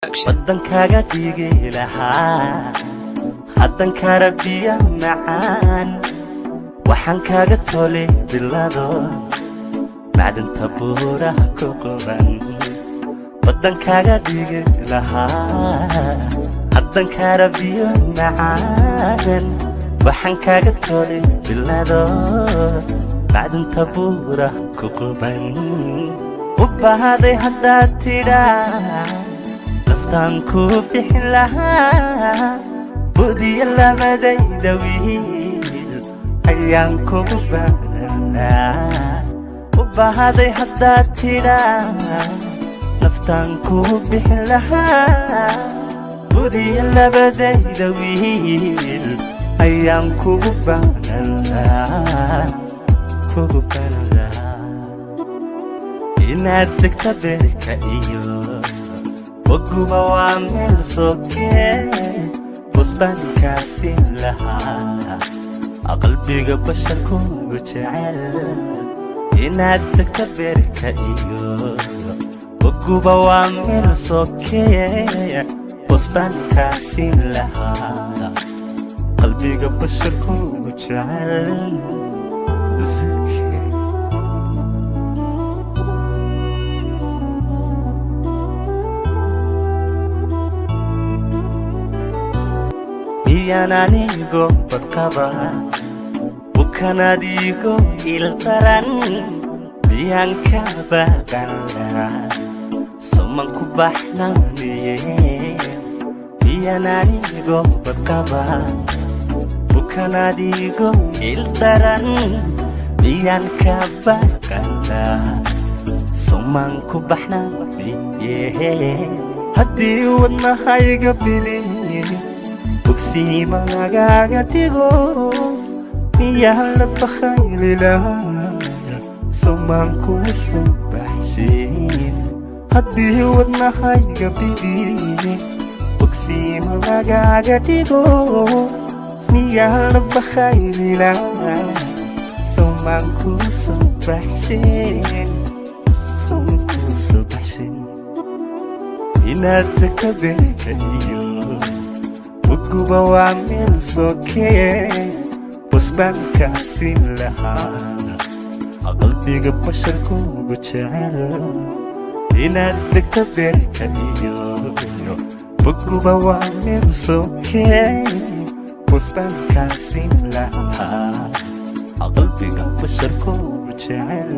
waddankaaga dhigi lahaa haddan karabiya macaan waxaan kaaga tolay bilado macdanta buuraha ku qoran waddankaaga dhigi lahaa haddan karabiya macaan waxaan kaaga tolay bilado macdanta buuraha ku qoran u bahaday haddaad tidhaa naftaanku bixin lahaa budiya labadayda wiil ayaan kugu baranaa u bahaday haddaad tidhaa naftaanku bixin lahaa budiya labadayda wiil ayaan kugu baranaa inaad degta beerka iyo waguba waa meel sokee busbaankaasi lahaa qalbiga basharkuugu jecel inaad degta beerka iyo waguba waa meel sokee busbaankaasi lahaa qalbiga basharkuugu jecel anigo badqaba bukanadigo ildaran biyaan ka baqanaa soman ku baxnaaniye biyaan anigo badqaba bukanadigo ildaran biyaan ka baqanaa soman ku baxnaaniye haddii wadnahayga biliye bogsiima lagaaga dhigo miyaa la bakhayli lahaa somaan kuu soo baxshin haddii wadnahayga bidiye bogsiima lagaaga dhigo miyaa la bakhayli lahaa somaan kuu soo baxshin somaan kuu soo baxshin inaad tagta beerka iyo waguba waa meel sokee busbaankaasi lahaa qalbiga basharkuugu jecel inaad degta beerka iyo waguba waa meel sokee busbaankaasi lahaa qalbiga basharkuugu jecel